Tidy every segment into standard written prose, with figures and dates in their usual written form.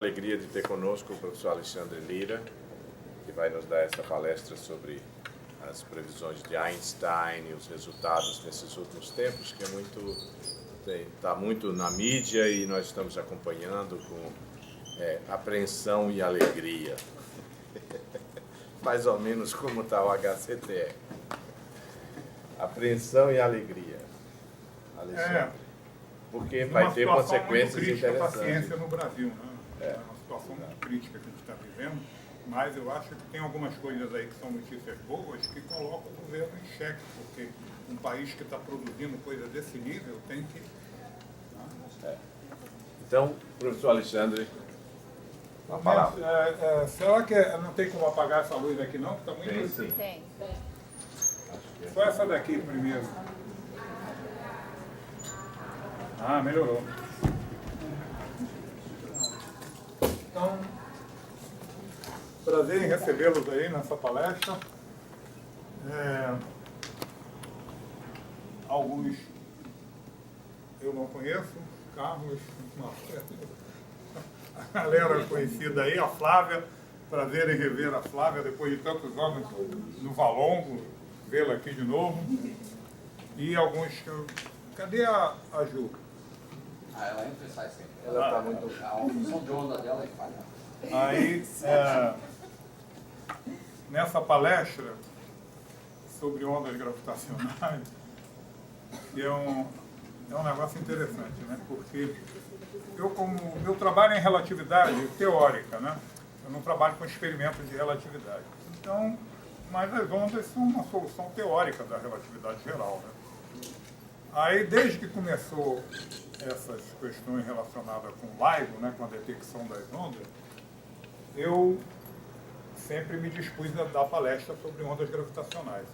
alegria de ter conosco o professor Alexandre Lira, que vai nos dar essa palestra sobre as previsões de Einstein e os resultados nesses últimos tempos, que está muito na mídia e nós estamos acompanhando com apreensão e alegria. Mais ou menos como está o HCTE. Apreensão e alegria. Alexandre. Porque vai ter consequências interessantes. Para a ciência no Brasil, né? É uma situação muito crítica que a gente está vivendo, mas eu acho que tem algumas coisas aí que são notícias boas que colocam o governo em xeque, porque um país que está produzindo coisa desse nível tem que... Então, professor Alexandre, uma palavra. Será que não tem como apagar essa luz aqui não? Está muito... Sim. Tem. Só essa daqui primeiro. Ah, melhorou. Então, prazer em recebê-los aí nessa palestra. Alguns eu não conheço, Carlos, a galera conhecida aí, a Flávia, prazer em rever a Flávia depois de tantos anos no Valongo, vê-la aqui de novo. E alguns que eu... Cadê a Ju? Ela entra e sai sempre. Ela está muito... A função de onda dela é falha. Aí, nessa palestra sobre ondas gravitacionais, é um negócio interessante, né? Porque eu trabalho em relatividade teórica, né? Eu não trabalho com experimentos de relatividade. Então, mas as ondas são uma solução teórica da relatividade geral, né? Aí, desde que começou essas questões relacionadas com o LIGO, né, com a detecção das ondas, eu sempre me dispus a dar palestra sobre ondas gravitacionais.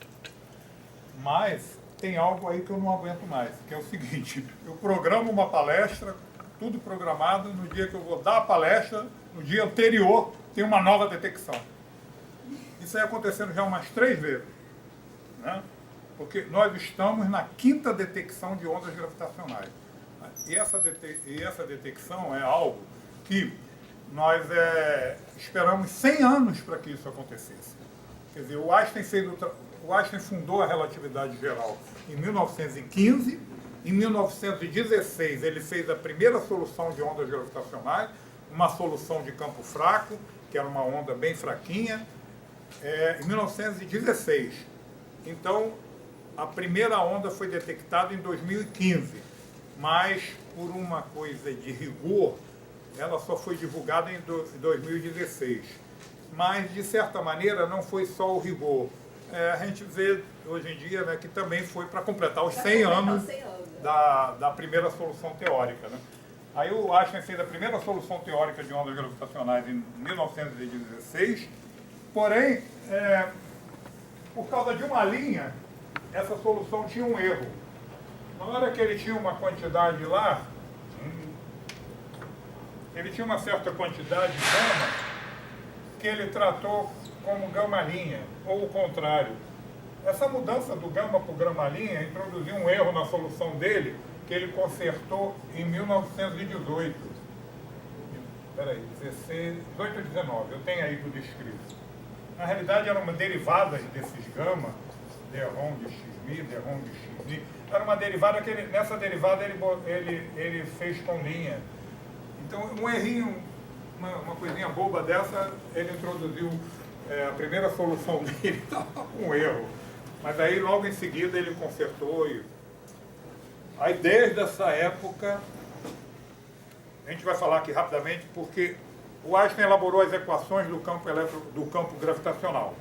Mas tem algo aí que eu não aguento mais, que é o seguinte: eu programo uma palestra, tudo programado, no dia que eu vou dar a palestra, no dia anterior, tem uma nova detecção. Isso aí acontecendo já umas 3 vezes, né? Porque nós estamos na 5ª detecção de ondas gravitacionais. E essa detecção é algo que nós esperamos 100 anos para que isso acontecesse. Quer dizer, o Einstein fundou a relatividade geral em 1915, em 1916 ele fez a primeira solução de ondas gravitacionais, uma solução de campo fraco, que era uma onda bem fraquinha, em 1916. Então, a primeira onda foi detectada em 2015, mas por uma coisa de rigor, ela só foi divulgada em 2016. Mas, de certa maneira, não foi só o rigor. A gente vê hoje em dia, né, que também foi para completar os 100 anos da primeira solução teórica, né? Aí o Einstein fez a primeira solução teórica de ondas gravitacionais em 1916, porém, por causa de uma linha, essa solução tinha um erro. Na hora que ele tinha uma quantidade lá, ele tinha uma certa quantidade de gama que ele tratou como gama-linha, ou o contrário. Essa mudança do gama para o gama-linha introduziu um erro na solução dele, que ele consertou em 1918. Peraí, 18 ou 19, eu tenho aí tudo escrito. Na realidade, eram derivadas desses gama, Derron de XMI, Derron de XI. Era uma derivada que nessa derivada ele fez com linha. Então, um errinho, uma coisinha boba dessa, ele introduziu a primeira solução dele, estava com um erro. Mas aí, logo em seguida, ele consertou. Aí, desde essa época, a gente vai falar aqui rapidamente, porque o Einstein elaborou as equações do campo gravitacional.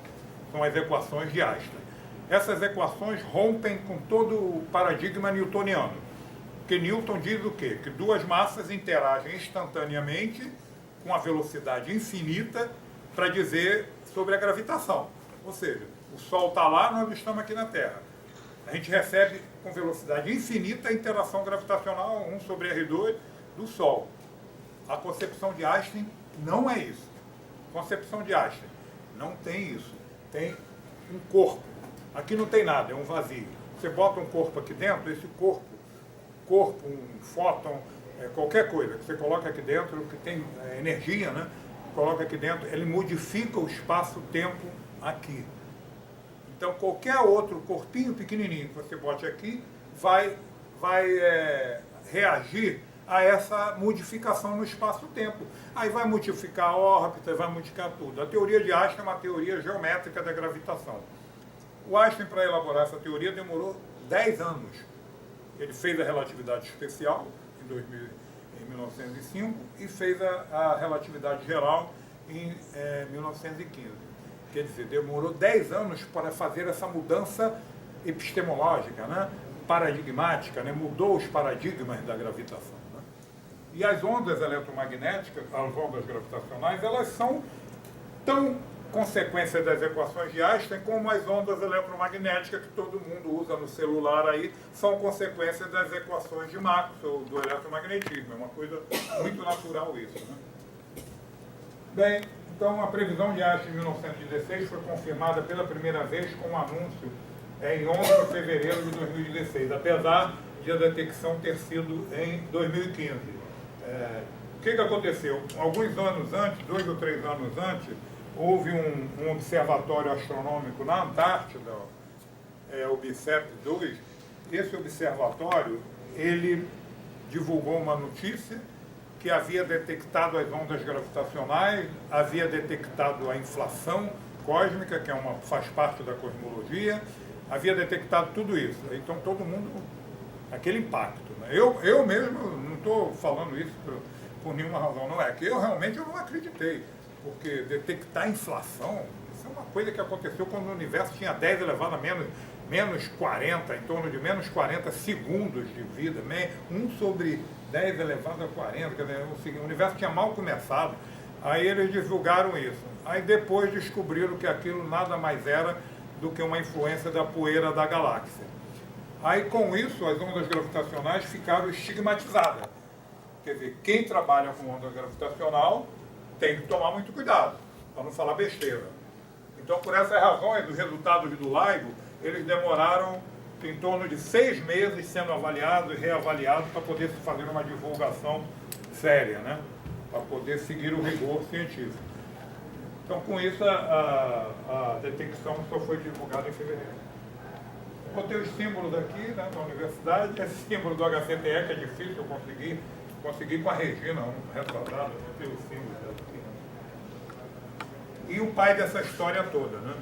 São as equações de Einstein. Essas equações rompem com todo o paradigma newtoniano. Porque Newton diz o quê? Que duas massas interagem instantaneamente com a velocidade infinita para dizer sobre a gravitação. Ou seja, o Sol está lá, nós estamos aqui na Terra. A gente recebe com velocidade infinita a interação gravitacional 1 sobre R2 do Sol. A concepção de Einstein não é isso. A concepção de Einstein não tem isso. Tem um corpo. Aqui não tem nada, é um vazio. Você bota um corpo aqui dentro, esse corpo, um fóton, qualquer coisa que você coloca aqui dentro, que tem energia, né? Coloca aqui dentro, ele modifica o espaço-tempo aqui. Então, qualquer outro corpinho pequenininho que você bote aqui vai reagir a essa modificação no espaço-tempo. Aí vai modificar a órbita, vai modificar tudo. A teoria de Einstein é uma teoria geométrica da gravitação. O Einstein, para elaborar essa teoria, demorou 10 anos. Ele fez a relatividade especial em 1905 e fez a relatividade geral em 1915. Quer dizer, demorou 10 anos para fazer essa mudança epistemológica, né? Paradigmática, né? Mudou os paradigmas da gravitação. Né? E as ondas eletromagnéticas, as ondas gravitacionais, elas são tão consequência das equações de Einstein como as ondas eletromagnéticas que todo mundo usa no celular aí são consequência das equações de Maxwell do eletromagnetismo. É uma coisa muito natural isso. Né? Bem, então a previsão de Einstein em 1916 foi confirmada pela primeira vez com um anúncio em 11 de fevereiro de 2016, apesar de a detecção ter sido em 2015. O que aconteceu? Alguns anos antes, 2 ou 3 anos antes, houve um observatório astronômico na Antártida, o BICEP-2. Esse observatório, ele divulgou uma notícia que havia detectado as ondas gravitacionais, havia detectado a inflação cósmica, que faz parte da cosmologia, havia detectado tudo isso. Então todo mundo, aquele impacto. Né? Eu mesmo não estou falando isso por nenhuma razão, não é que eu realmente não acreditei. Porque detectar inflação, isso é uma coisa que aconteceu quando o universo tinha 10 elevado a menos 40, em torno de menos 40 segundos de vida, 1 sobre 10 elevado a 40, quer dizer, o universo tinha mal começado, aí eles divulgaram isso. Aí depois descobriram que aquilo nada mais era do que uma influência da poeira da galáxia. Aí com isso as ondas gravitacionais ficaram estigmatizadas. Quer dizer, quem trabalha com onda gravitacional tem que tomar muito cuidado, para não falar besteira. Então, por essas razões, os resultados do LIGO, eles demoraram em torno de 6 meses sendo avaliados e reavaliados para poder se fazer uma divulgação séria, né? Para poder seguir o rigor científico. Então, com isso, a detecção só foi divulgada em fevereiro. Botei os símbolos aqui, né, da universidade, esse símbolo do HCTE, que é difícil eu consegui com a Regina, retratado, botei os símbolos aqui. E o pai dessa história toda, né?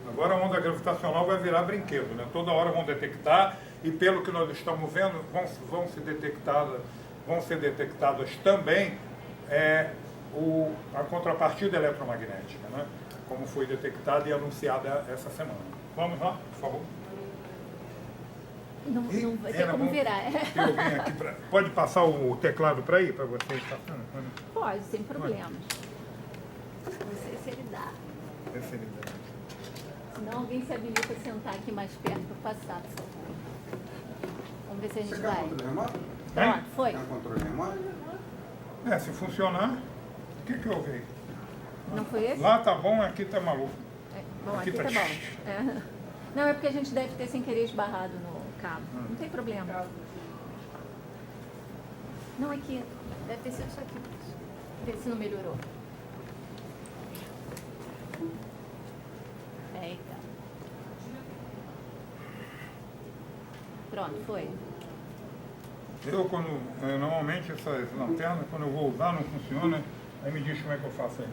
Agora a onda gravitacional vai virar brinquedo, né? Toda hora vão detectar, e pelo que nós estamos vendo, vão ser detectadas também a contrapartida eletromagnética, né? Como foi detectada e anunciada essa semana. Vamos lá, por favor. Não vai ter como virar. Tem alguém aqui pode passar o teclado para aí, para vocês? Pode, sem problemas. Não sei se ele dá. Esse ele dá. Senão alguém se habilita a sentar aqui mais perto para passar, por favor. Vamos ver se a gente Você quer vai. controle remoto? Pronto, foi. Quer controle remoto? Se funcionar, o que eu vi? Não foi esse? Lá tá bom, aqui tá maluco. Bom, aqui aqui tá- tá bom. É. Não, é porque a gente deve ter sem querer esbarrado no cabo. Não tem problema. Não, aqui. Deve ter sido isso aqui. Vê se não melhorou. Eita. Pronto, foi. Normalmente essas lanternas, quando eu vou usar, não funciona, aí me diz como é que eu faço aí.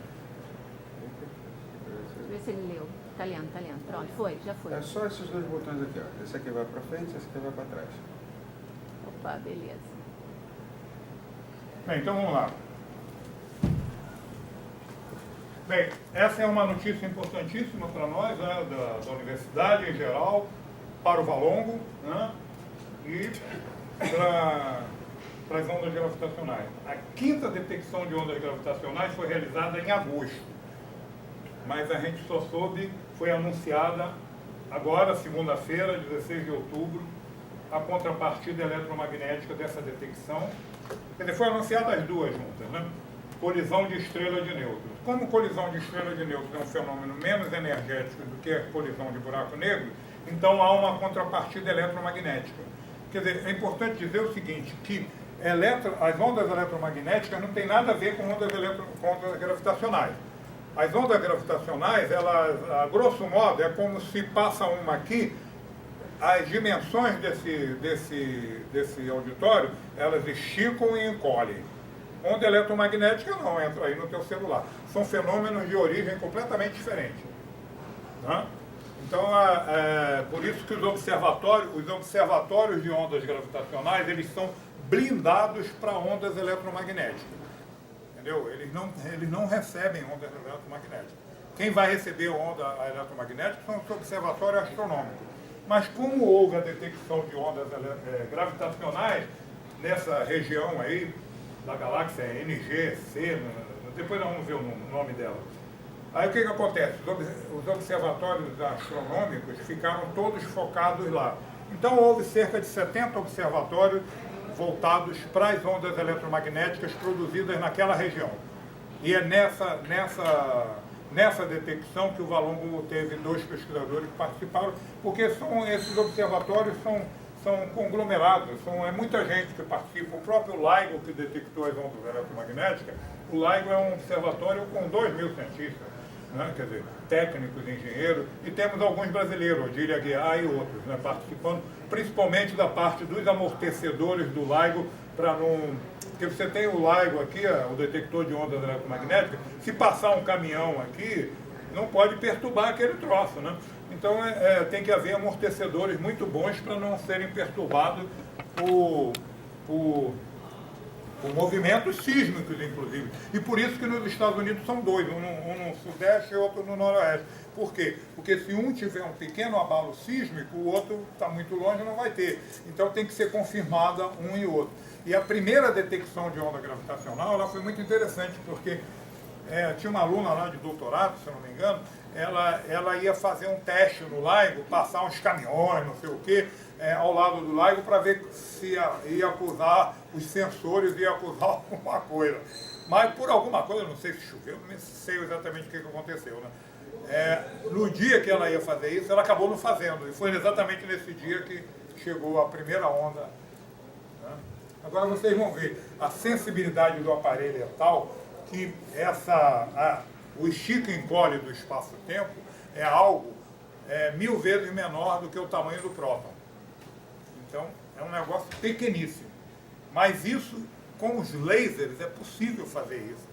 Deixa eu ver se ele leu. Tá lendo, tá lendo. Pronto, foi, já foi. É só esses dois botões aqui, ó. Esse aqui vai para frente, esse aqui vai para trás. Opa, beleza. Bem, então vamos lá. Bem, essa é uma notícia importantíssima para nós, né, da universidade em geral, para o Valongo, né, e para as ondas gravitacionais. A 5ª detecção de ondas gravitacionais foi realizada em agosto, mas a gente só soube, foi anunciada agora, segunda-feira, 16 de outubro, a contrapartida eletromagnética dessa detecção. Quer dizer, foi anunciada as duas juntas, né? Colisão de estrela de nêutrons. Como colisão de estrela de nêutrons é um fenômeno menos energético do que a colisão de buraco negro, então há uma contrapartida eletromagnética. Quer dizer, é importante dizer o seguinte, que as ondas eletromagnéticas não tem nada a ver com ondas gravitacionais. As ondas gravitacionais, elas, a grosso modo, é como se passa uma aqui, as dimensões desse auditório, elas esticam e encolhem. Onda eletromagnética não, entra aí no teu celular. São fenômenos de origem completamente diferente. Né? Então, por isso que os observatórios de ondas gravitacionais, eles são blindados para ondas eletromagnéticas. Entendeu? Eles não recebem ondas eletromagnéticas. Quem vai receber onda eletromagnética são os observatórios astronômicos. Mas como houve a detecção de ondas gravitacionais nessa região aí da galáxia NG, C, depois nós vamos ver o nome dela. Aí o que acontece? Os observatórios astronômicos ficaram todos focados lá. Então houve cerca de 70 observatórios voltados para as ondas eletromagnéticas produzidas naquela região. E é nessa detecção que o Valongo teve 2 pesquisadores que participaram, porque esses observatórios são conglomerados, é muita gente que participa. O próprio LIGO, que detectou as ondas eletromagnéticas, o LIGO é um observatório com 2.000 cientistas, né? Quer dizer, técnicos, engenheiros, e temos alguns brasileiros, Odília Aguiar e outros, né, participando, principalmente da parte dos amortecedores do LIGO, para não... Porque você tem o LIGO aqui, o detector de ondas eletromagnéticas, se passar um caminhão aqui, não pode perturbar aquele troço, né? Então tem que haver amortecedores muito bons para não serem perturbados por movimentos sísmicos, inclusive. E por isso que nos Estados Unidos são 2, um no sudeste e outro no noroeste. Por quê? Porque se um tiver um pequeno abalo sísmico, o outro está muito longe e não vai ter. Então tem que ser confirmada um e outro. E a primeira detecção de onda gravitacional, ela foi muito interessante, porque tinha uma aluna lá de doutorado, se eu não me engano, ela ia fazer um teste no LIGO, passar uns caminhões, não sei o quê, ao lado do LIGO, para ver se ia acusar os sensores, ia acusar alguma coisa. Mas por alguma coisa, não sei se choveu, não sei exatamente o que aconteceu, né? No dia que ela ia fazer isso, ela acabou não fazendo, e foi exatamente nesse dia que chegou a primeira onda. Né? Agora vocês vão ver, a sensibilidade do aparelho é tal que o estica e encolhe do espaço-tempo é algo 1000 vezes menor do que o tamanho do próton. Então, é um negócio pequeníssimo. Mas isso, com os lasers, é possível fazer isso,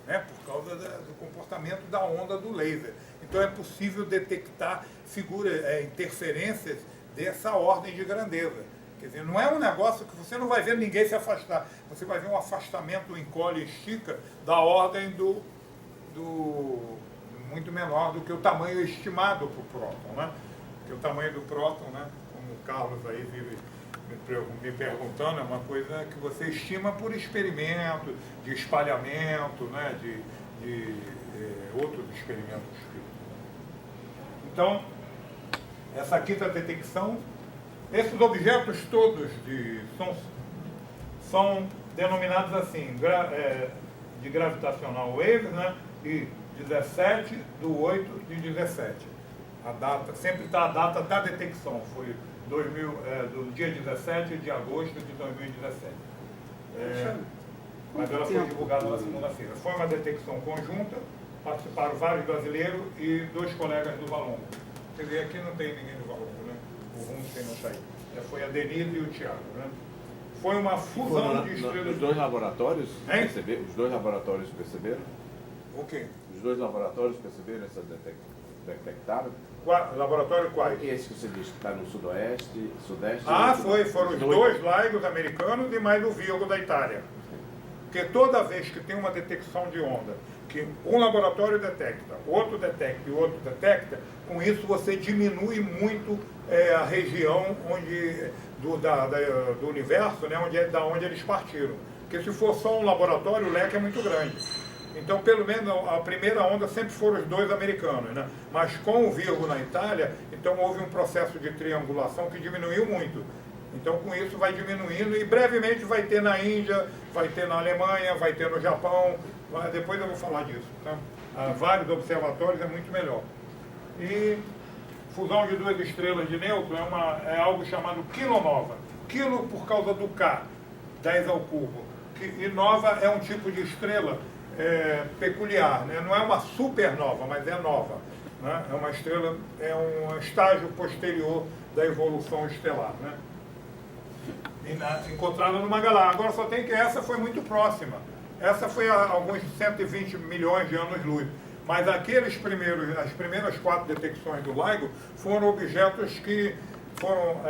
né? Por causa do comportamento da onda do laser. Então, é possível detectar interferências dessa ordem de grandeza. Quer dizer, não é um negócio que você não vai ver ninguém se afastar. Você vai ver um afastamento, encolhe e estica da ordem muito menor do que o tamanho estimado para o próton, né? Porque o tamanho do próton, né, como o Carlos aí vive me perguntando, é uma coisa que você estima por experimento, de espalhamento, né, de outros experimentos. Então, essa quinta detecção, esses objetos todos são denominados assim, de gravitational waves, né? E 17/8/17. A data, sempre está a data da detecção, foi do dia 17 de agosto de 2017. Mas ela foi divulgada na segunda-feira. Foi uma detecção conjunta, participaram vários brasileiros e 2 colegas do Valongo. Quer dizer, aqui não tem ninguém do Valongo, né? O Rumsen não está aí. Foi a Denise e o Thiago, né? Foi uma fusão de estrelas... Os 2 laboratórios perceberam? Os 2 laboratórios perceberam? O quê? Os 2 laboratórios perceberam essa detectaram? Laboratório quais? Esse que você disse que está no sudeste. Foram os 2 LIGOs americanos e mais o Virgo da Itália. Porque toda vez que tem uma detecção de onda, que um laboratório detecta, outro detecta e outro detecta, com isso você diminui muito a região do universo, né, da onde eles partiram. Porque se for só um laboratório, o leque é muito grande. Então, pelo menos, a primeira onda sempre foram os 2 americanos, né? Mas com o Virgo na Itália, então houve um processo de triangulação que diminuiu muito. Então, com isso, vai diminuindo e brevemente vai ter na Índia, vai ter na Alemanha, vai ter no Japão. Depois eu vou falar disso. Tá? Vários observatórios é muito melhor. E fusão de 2 estrelas de nêutron é algo chamado kilonova. Quilo por causa do K. 10 ao cubo. E nova é um tipo de estrela peculiar, né? Não é uma supernova, mas é nova. Né? É uma estrela, é um estágio posterior da evolução estelar. Né? Encontrada numa galáxia. Agora só tem que essa foi muito próxima. Essa foi a alguns 120 milhões de anos-luz. Mas as primeiras 4 detecções do LIGO foram objetos que foram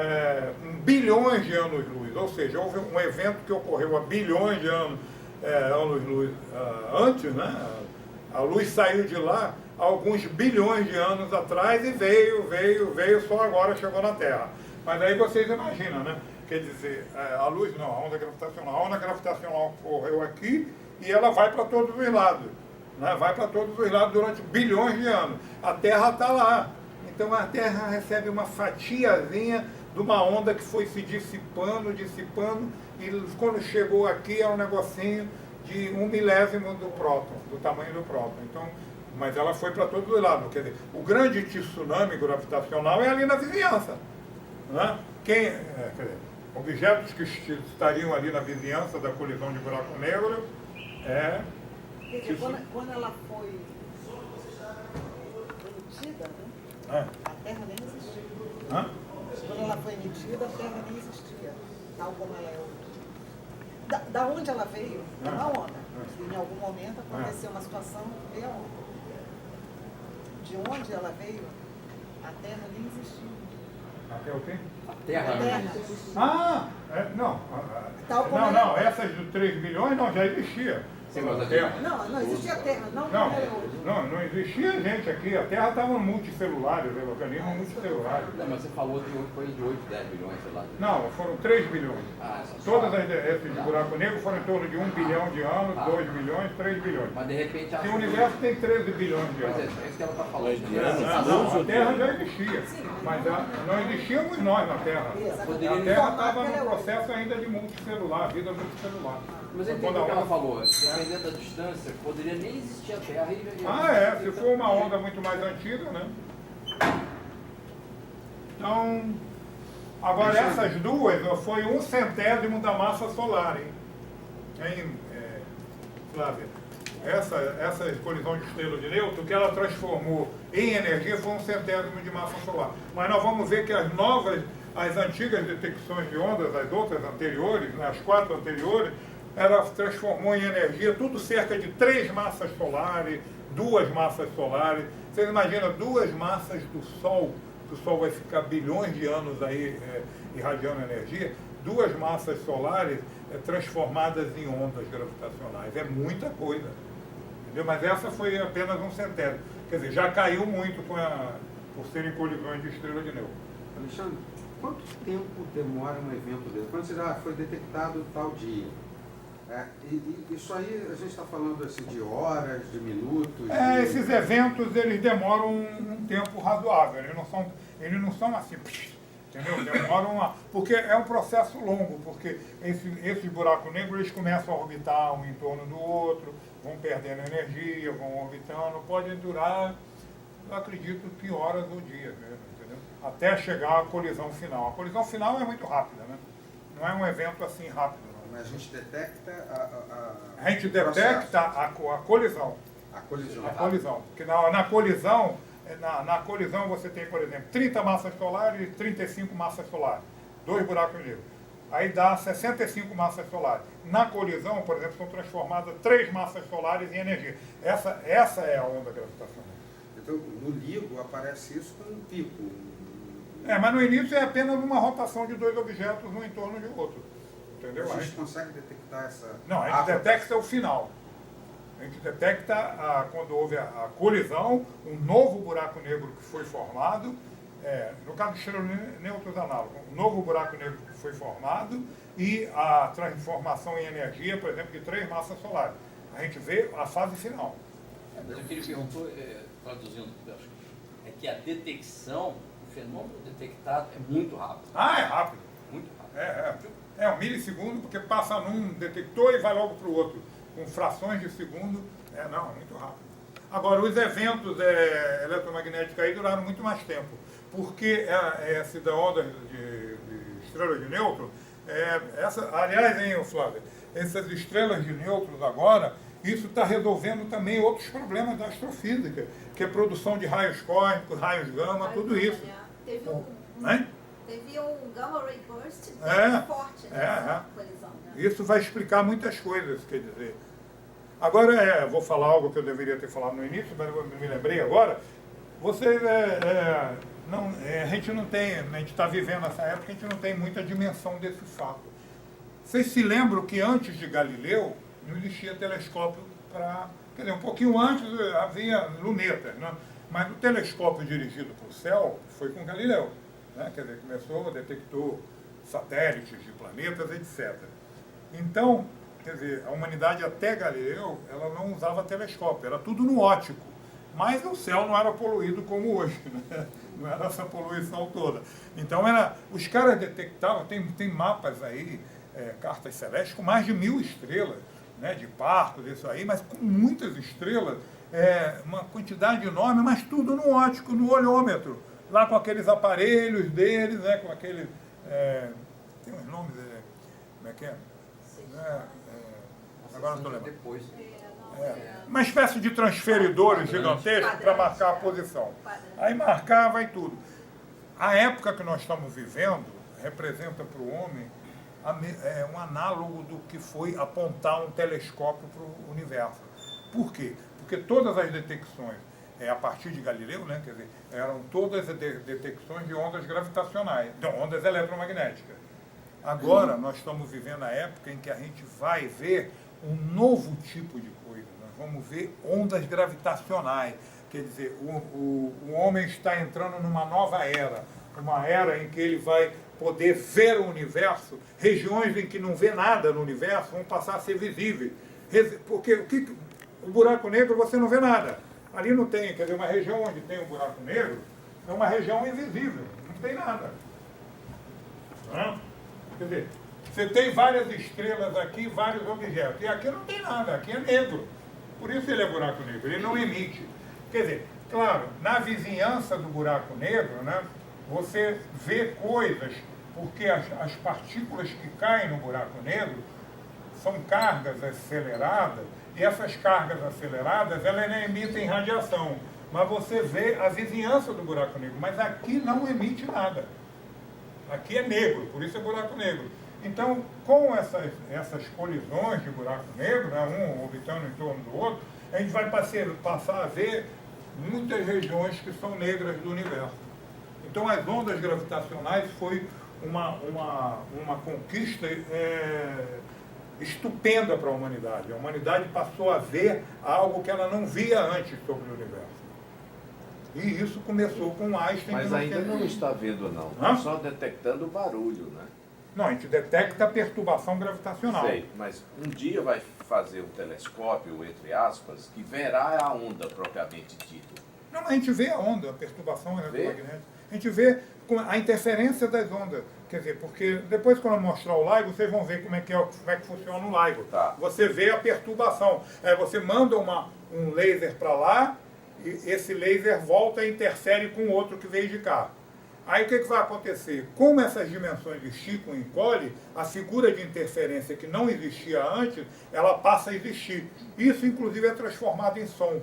bilhões de anos-luz. Ou seja, houve um evento que ocorreu há bilhões de anos-luz antes, né? A luz saiu de lá alguns bilhões de anos atrás e veio, só agora chegou na Terra. Mas aí vocês imaginam, né? Quer dizer, a luz não, a onda gravitacional. A onda gravitacional ocorreu aqui e ela vai para todos os lados. Né? Vai para todos os lados durante bilhões de anos. A Terra está lá. Então a Terra recebe uma fatiazinha de uma onda que foi se dissipando, e quando chegou aqui é um negocinho de 1/1000 do próton, do tamanho do próton. Então, mas ela foi para todos os lados. Quer dizer, o grande tsunami gravitacional é ali na vizinhança. Né? Quer dizer, objetos que estariam ali na vizinhança da colisão de buraco negro Quando ela foi emitida, né? A Terra nem existia. Quando ela foi emitida, a Terra nem existia, tal como ela é hoje. Da onde ela veio, é uma onda. Em algum momento aconteceu uma situação, veio a onda. De onde ela veio, a Terra nem existia. Até o quê? A Terra. Não. Tal como Não, essas de 3 bilhões não, já existia. Sim, mas a Terra. Não existia a Terra, não como ela é hoje. Não existia gente aqui. A Terra estava multicelulares, organismos multicelulares. Não, mas você falou de foi de 8, 10 bilhões, sei lá. Não, foram 3 bilhões. Todas essas de buraco negro foram em torno de 1 bilhão de anos, 2 bilhões, 3 bilhões. Mas de repente... O universo tem 13 bilhões de Mas anos. é isso que ela está falando. Não, a Terra já existia. Mas não existíamos nós na Terra. A Terra estava num processo ainda de multicelular, vida multicelular. Mas eu entendi o que ela falou. Dependendo da distância, poderia nem existir a Terra e... Se for uma onda muito mais antiga, né? Então, agora essas duas foi 1/100º da massa solar, hein? Flávia? Essa colisão de estrela de Newton, que ela transformou em energia foi 1/100º de massa solar. Mas nós vamos ver que as antigas detecções de ondas, as outras anteriores, né, as 4 anteriores, ela transformou em energia tudo cerca de 3 massas solares, 2 massas solares. Vocês imaginam 2 massas do Sol, que o Sol vai ficar bilhões de anos aí irradiando energia, 2 massas solares transformadas em ondas gravitacionais. É muita coisa. Entendeu? Mas essa foi apenas 1/100º. Quer dizer, já caiu muito por serem colisões de estrela de Newton. Alexandre, quanto tempo demora um evento desse? Quando você já foi detectado tal dia? Isso aí a gente está falando assim, de horas, de minutos? Esses eventos eles demoram um tempo razoável, eles não são assim, entendeu? Demoram porque é um processo longo, porque esses buracos negros eles começam a orbitar um em torno do outro, vão perdendo energia, vão orbitando, podem durar, eu acredito que horas ou dias mesmo, entendeu? Até chegar à colisão final. A colisão final é muito rápida, né? Não é um evento assim rápido. Mas a gente detecta a gente detecta a colisão. A colisão. A colisão. Porque na colisão você tem, por exemplo, 30 massas solares e 35 massas solares. 2 buracos negros. Aí dá 65 massas solares. Na colisão, por exemplo, são transformadas 3 massas solares em energia. Essa é a onda gravitacional. Então, no LIGO aparece isso com um pico. Mas no início é apenas uma rotação de 2 objetos um em torno de outro. Entendeu? A gente consegue detectar essa... Não, a gente detecta o final. A gente detecta quando houve a colisão, um novo buraco negro que foi formado, no caso de estrela neutros análogos, um novo buraco negro que foi formado e a transformação em energia, por exemplo, de 3 massas solares. A gente vê a fase final. Mas o que ele perguntou, traduzindo, é que a detecção, o fenômeno detectado é muito rápido. É rápido. Muito rápido. É um milissegundo, porque passa num detector e vai logo para o outro, com frações de segundo. É muito rápido. Agora, os eventos eletromagnéticos aí duraram muito mais tempo, porque essa da onda de estrela de Newton, Aliás, hein, Flávio, essas estrelas de nêutrons agora, isso está resolvendo também outros problemas da astrofísica, que é produção de raios cósmicos, raios gama, tudo isso. Teve teve um gamma ray burst bem forte nessa colisão. Né? Isso vai explicar muitas coisas, quer dizer. Agora, vou falar algo que eu deveria ter falado no início, mas eu me lembrei agora. Vocês, a gente não tem, a gente está vivendo essa época, a gente não tem muita dimensão desse fato. Vocês se lembram que antes de Galileu não existia telescópio para... Quer dizer, um pouquinho antes havia lunetas, né? Mas o telescópio dirigido para o céu foi com Galileu. Né? Quer dizer, detectou satélites de planetas, etc. Então, quer dizer, a humanidade até Galileu, ela não usava telescópio, era tudo no óptico. Mas o céu não era poluído como hoje, né? Não era essa poluição toda. Então, os caras detectavam, tem mapas aí, cartas celestes, com mais de 1000 estrelas, né, de Parcos, isso aí, mas com muitas estrelas, uma quantidade enorme, mas tudo no óptico, no olhômetro, lá com aqueles aparelhos deles, né, com aqueles... tem uns nomes, como é que é? Agora não estou lembrando. Depois. Uma espécie de transferidores gigantescos para marcar a posição. Aí marcava e tudo. A época que nós estamos vivendo representa para o homem um análogo do que foi apontar um telescópio para o universo. Por quê? Porque todas as detecções, a partir de Galileu, né, quer dizer, eram todas detecções de ondas gravitacionais, de ondas eletromagnéticas. Agora, nós estamos vivendo a época em que a gente vai ver um novo tipo de coisa. Nós vamos ver ondas gravitacionais. Quer dizer, o homem está entrando numa nova era, uma era em que ele vai poder ver o universo, regiões em que não vê nada no universo vão passar a ser visíveis. Porque o buraco negro você não vê nada. Ali não tem, quer dizer, uma região onde tem um buraco negro é uma região invisível, não tem nada. Não? Quer dizer, você tem várias estrelas aqui, vários objetos, e aqui não tem nada, aqui é negro. Por isso ele é buraco negro, ele não emite. Quer dizer, claro, na vizinhança do buraco negro, né, você vê coisas, porque as partículas que caem no buraco negro são cargas aceleradas, e essas cargas aceleradas, elas não emitem radiação. Mas você vê a vizinhança do buraco negro, mas aqui não emite nada. Aqui é negro, por isso é buraco negro. Então, com essas colisões de buraco negro, né, um orbitando em torno do outro, a gente vai passar a ver muitas regiões que são negras do universo. Então, as ondas gravitacionais foi uma conquista estupenda para a humanidade. A humanidade passou a ver algo que ela não via antes sobre o universo. E isso começou com Einstein. Mas ainda não está vendo, não. Está só detectando o barulho, né? Não, a gente detecta a perturbação gravitacional. Sei, mas um dia vai fazer um telescópio, entre aspas, que verá a onda propriamente dita. Não, a gente vê a onda, a perturbação eletromagnética. A gente vê a interferência das ondas. Quer dizer, porque depois quando eu mostrar o LIGO, vocês vão ver como é que funciona o LIGO. Tá. Você vê a perturbação. Você manda um laser para lá, e esse laser volta e interfere com o outro que veio de cá. Aí o que vai acontecer? Como essas dimensões esticam e encolhem, a figura de interferência que não existia antes, ela passa a existir. Isso, inclusive, é transformado em som.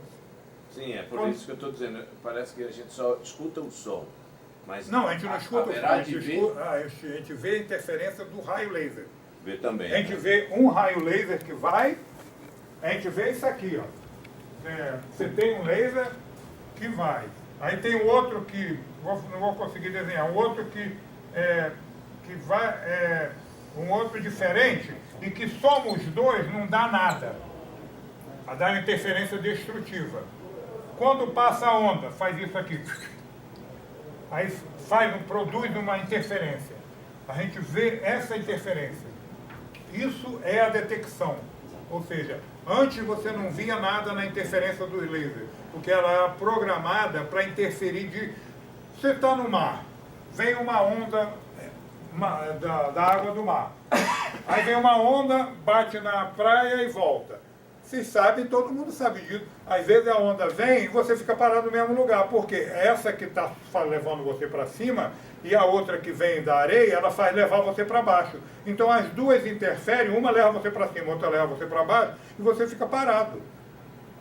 Sim, é por isso que eu estou dizendo. Parece que a gente só escuta o som. Mas não, a gente não escuta o som. A gente vê a interferência do raio laser. Vê também. A gente vê um raio laser que vai, a gente vê isso aqui, ó. Você tem um laser que vai. Aí tem o outro que, não vou conseguir desenhar, um outro que vai, um outro diferente, e que soma os dois não dá nada. Dá uma interferência destrutiva. Quando passa a onda, faz isso aqui. Aí produz uma interferência. A gente vê essa interferência. Isso é a detecção. Ou seja, antes você não via nada na interferência dos lasers, porque ela era programada para interferir Você está no mar, vem uma onda da água do mar. Aí vem uma onda, bate na praia e volta. Vocês sabem, todo mundo sabe disso. Às vezes a onda vem e você fica parado no mesmo lugar. Por quê? Essa que está levando você para cima e a outra que vem da areia, ela faz levar você para baixo. Então as duas interferem, uma leva você para cima, outra leva você para baixo, e você fica parado.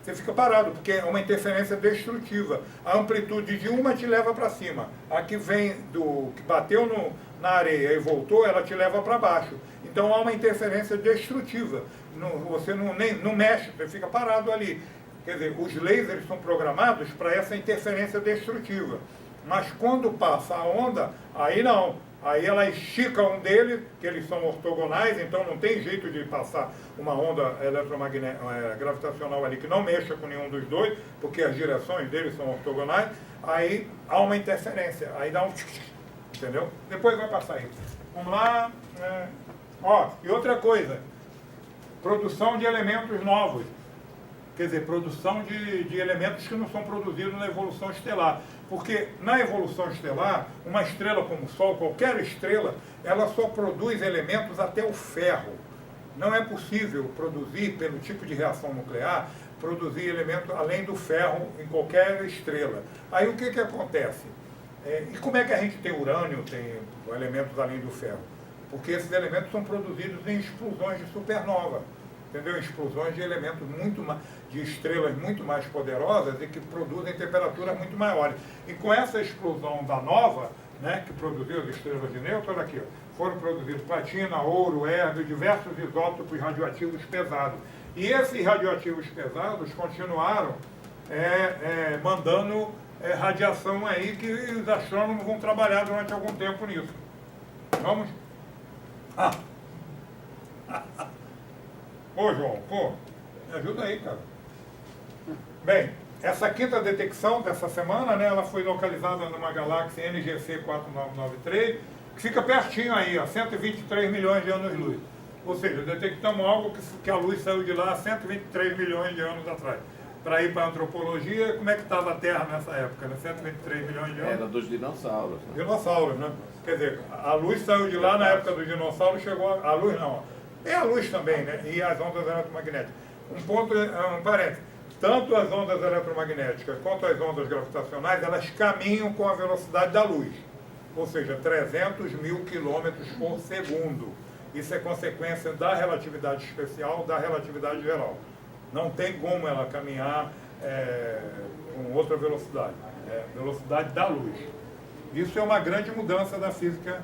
Você fica parado, porque é uma interferência destrutiva. A amplitude de uma te leva para cima. A que vem que bateu na areia e voltou, ela te leva para baixo. Então há uma interferência destrutiva. Você não mexe, você fica parado ali. Quer dizer, os lasers são programados para essa interferência destrutiva. Mas quando passa a onda, aí não. Aí ela estica um deles, que eles são ortogonais, então não tem jeito de passar uma onda gravitacional ali que não mexa com nenhum dos dois, porque as direções deles são ortogonais, aí há uma interferência, aí dá um... Entendeu? Depois vai passar isso. Vamos lá. E outra coisa, produção de elementos novos. Quer dizer, produção de elementos que não são produzidos na evolução estelar. Porque na evolução estelar, uma estrela como o Sol, qualquer estrela, ela só produz elementos até o ferro. Não é possível produzir, pelo tipo de reação nuclear, produzir elementos além do ferro em qualquer estrela. Aí o que acontece? E como é que a gente tem urânio, tem elementos além do ferro? Porque esses elementos são produzidos em explosões de supernova. Entendeu? Explosões de elementos de estrelas muito mais poderosas e que produzem temperaturas muito maiores. E com essa explosão da nova, né, que produziu as estrelas de nêutron, aqui, foram produzidos platina, ouro, hélio, diversos isótopos radioativos pesados. E esses radioativos pesados continuaram mandando radiação aí que os astrônomos vão trabalhar durante algum tempo nisso. Vamos? Ô, João, me ajuda aí, cara. Bem, essa quinta detecção dessa semana, né, ela foi localizada numa galáxia NGC 4993, que fica pertinho aí, 123 milhões de anos-luz. Ou seja, detectamos algo que a luz saiu de lá há 123 milhões de anos atrás. Para ir para a antropologia, como é que estava a Terra nessa época, né? 123 milhões de anos? Era dos dinossauros. Né? Dinossauros, né? Quer dizer, a luz saiu de lá na época dos dinossauros, chegou a luz não. É a luz também, né? E as ondas eletromagnéticas. Um parênteses. Tanto as ondas eletromagnéticas quanto as ondas gravitacionais, elas caminham com a velocidade da luz. Ou seja, 300 mil quilômetros por segundo. Isso é consequência da relatividade especial, da relatividade geral. Não tem como ela caminhar com outra velocidade. Velocidade da luz. Isso é uma grande mudança da física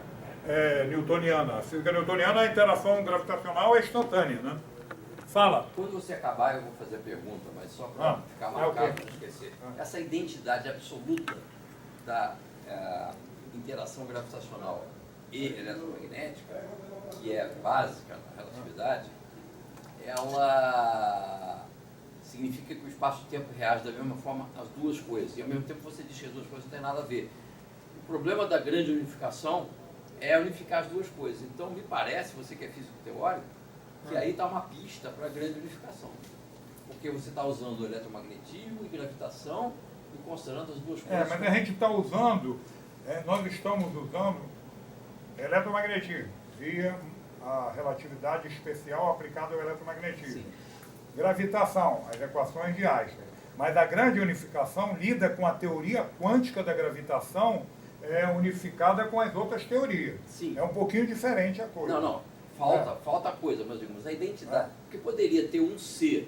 newtoniana. A física newtoniana, a interação gravitacional é instantânea, né? Fala. Quando você acabar, eu vou fazer a pergunta, mas só para ficar marcado, para não esquecer. Essa identidade absoluta da interação gravitacional e eletromagnética, que é básica na relatividade, ela significa que o espaço e o tempo reagem da mesma forma às duas coisas. E ao mesmo tempo você diz que as duas coisas não têm nada a ver. O problema da grande unificação é unificar as duas coisas. Então, me parece, você que é físico teórico, que aí está uma pista para a grande unificação. Porque você está usando eletromagnetismo e gravitação e considerando as duas coisas. Mas a gente está usando, nós estamos usando eletromagnetismo via a relatividade especial aplicada ao eletromagnetismo. Sim. Gravitação, as equações de Einstein. Mas a grande unificação lida com a teoria quântica da gravitação unificada com as outras teorias. Sim. É um pouquinho diferente a coisa. Não. Falta coisa, meus irmãos, a identidade. Porque poderia ter um ser